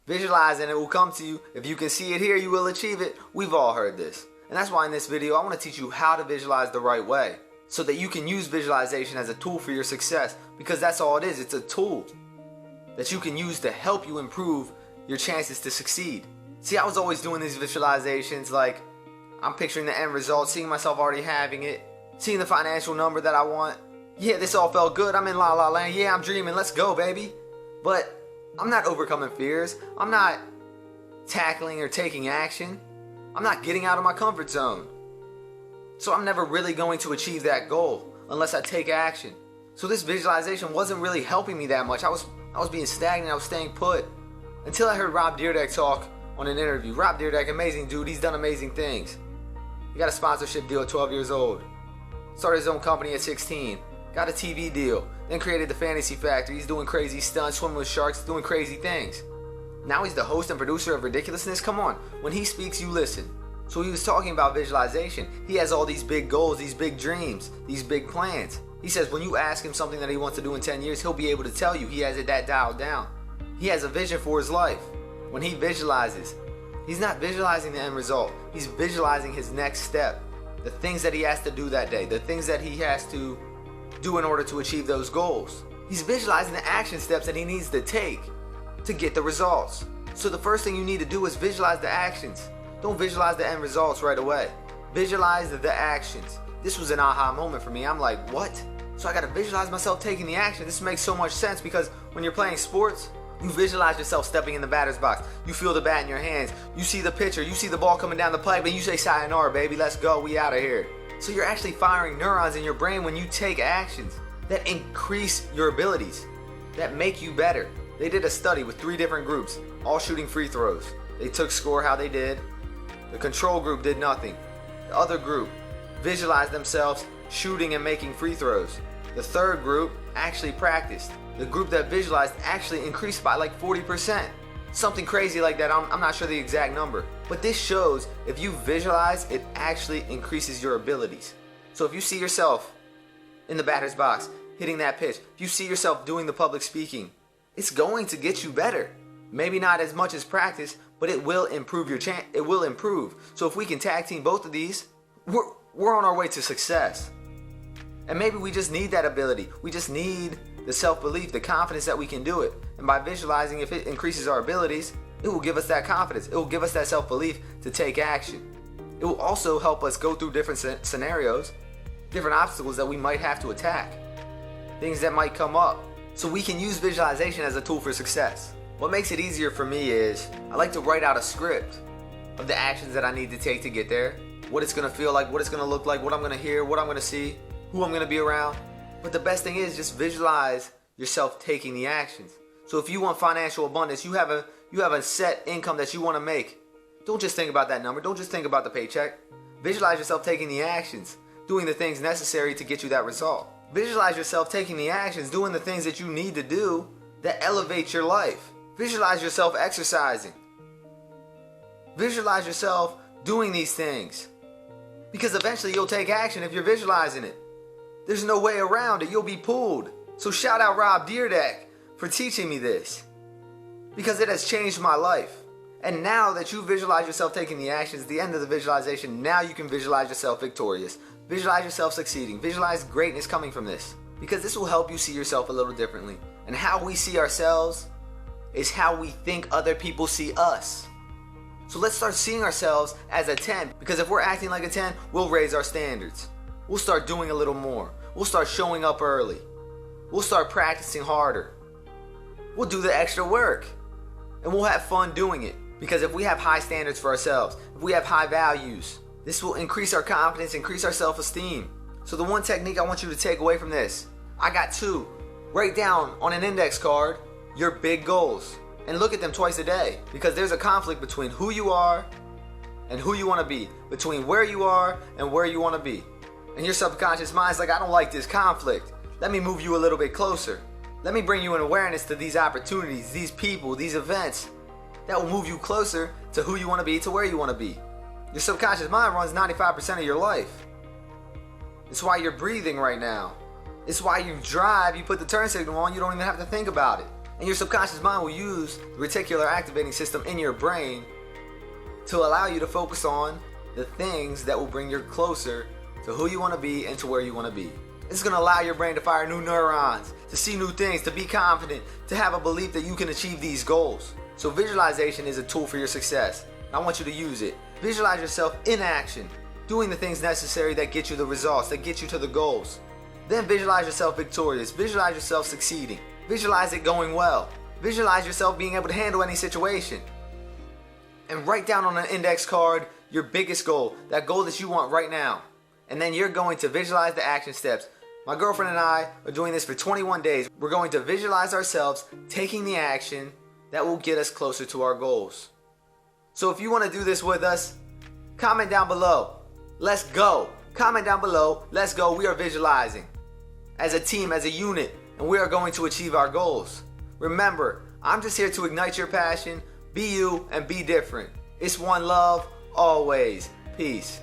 Visualize and it will come to you. If you can see it here, you will achieve it. We've all heard this. And that's why in this video, I want to teach you how to visualize the right way so that you can use visualization as a tool for your success, because that's all it is. It's a tool that you can use to help you improve your chances to succeed. See, I was always doing these visualizations like I'm picturing the end result, seeing myself already having it, seeing the financial number that I want. Yeah, this all felt good. I'm in la la land. Yeah, I'm dreaming. Let's go, baby. But I'm not overcoming fears. I'm not tackling or taking action. I'm not getting out of my comfort zone. So I'm never really going to achieve that goal unless I take action. So this visualization wasn't really helping me that much. I was being stagnant. I was staying put until I heard Rob Dyrdek talk on an interview. Rob Dyrdek, amazing dude. He's done amazing things. He got a sponsorship deal at 12 years old. Started his own company at 16. Got a TV deal. Then created the Fantasy Factory. He's doing crazy stunts, swimming with sharks, doing crazy things. Now he's the host and producer of Ridiculousness. Come on. When he speaks, you listen. So he was talking about visualization. He has all these big goals, these big dreams, these big plans. He says when you ask him something that he wants to do in 10 years, he'll be able to tell you. He has it that dialed down. He has a vision for his life. When he visualizes, he's not visualizing the end result. He's visualizing his next step. The things that he has to do that day. The things that he has to do in order to achieve those goals. He's visualizing the action steps that he needs to take to get the results. So the first thing you need to do is visualize the actions. Don't visualize the end results right away. Visualize the actions. This was an aha moment for me. I'm like, what? So I gotta visualize myself taking the action. This makes so much sense because when you're playing sports, you visualize yourself stepping in the batter's box. You feel the bat in your hands. You see the pitcher. You see the ball coming down the pipe and you say, sayonara, baby, let's go. We out of here. So you're actually firing neurons in your brain when you take actions that increase your abilities, that make you better. They did a study with 3 different groups, all shooting free throws. They took score how they did. The control group did nothing. The other group visualized themselves shooting and making free throws. The third group actually practiced. The group that visualized actually increased by like 40%. Something crazy like that. I'm not sure the exact number. But this shows if you visualize, it actually increases your abilities. So if you see yourself in the batter's box, hitting that pitch, if you see yourself doing the public speaking, it's going to get you better. Maybe not as much as practice, but it will improve your chance. It will improve. So if we can tag team both of these, we're on our way to success. And maybe we just need that ability. We just need the self-belief, the confidence that we can do it. And by visualizing, if it increases our abilities, it will give us that confidence. It will give us that self-belief to take action. It will also help us go through different scenarios, different obstacles that we might have to attack, things that might come up. So we can use visualization as a tool for success. What makes it easier for me is I like to write out a script of the actions that I need to take to get there, what it's going to feel like, what it's going to look like, what I'm going to hear, what I'm going to see, who I'm going to be around. But the best thing is just visualize yourself taking the actions. So if you want financial abundance, you have a set income that you want to make. Don't just think about that number. Don't just think about the paycheck. Visualize yourself taking the actions, doing the things necessary to get you that result. Visualize yourself taking the actions, doing the things that you need to do that elevate your life. Visualize yourself exercising. Visualize yourself doing these things. Because eventually you'll take action if you're visualizing it. There's no way around it. You'll be pulled. So shout out Rob Dyrdek for teaching me this, because it has changed my life. And now that you visualize yourself taking the actions, at the end of the visualization, now you can visualize yourself victorious. Visualize yourself succeeding. Visualize greatness coming from this, because this will help you see yourself a little differently. And how we see ourselves is how we think other people see us. So let's start seeing ourselves as a 10, because if we're acting like a 10, we'll raise our standards. We'll start doing a little more. We'll start showing up early. We'll start practicing harder. We'll do the extra work. And we'll have fun doing it. Because if we have high standards for ourselves, if we have high values, this will increase our confidence, increase our self-esteem. So the one technique I want you to take away from this, I got 2. Write down on an index card your big goals. And look at them twice a day. Because there's a conflict between who you are and who you want to be. Between where you are and where you want to be. And your subconscious mind's like, I don't like this conflict. Let me move you a little bit closer. Let me bring you an awareness to these opportunities, these people, these events that will move you closer to who you want to be, to where you want to be. Your subconscious mind runs 95% of your life. It's why you're breathing right now. It's why you drive, you put the turn signal on, you don't even have to think about it. And your subconscious mind will use the reticular activating system in your brain to allow you to focus on the things that will bring you closer to who you want to be and to where you want to be. It's going to allow your brain to fire new neurons, to see new things, to be confident, to have a belief that you can achieve these goals. So visualization is a tool for your success. I want you to use it. Visualize yourself in action, doing the things necessary that get you the results, that get you to the goals. Then visualize yourself victorious. Visualize yourself succeeding. Visualize it going well. Visualize yourself being able to handle any situation. And write down on an index card your biggest goal, that goal that you want right now. And then you're going to visualize the action steps. My girlfriend and I are doing this for 21 days. We're going to visualize ourselves taking the action that will get us closer to our goals. So if you want to do this with us, comment down below. Let's go. Comment down below. Let's go. We are visualizing as a team, as a unit, and we are going to achieve our goals. Remember, I'm just here to ignite your passion. Be you and be different. It's one love, always. Peace.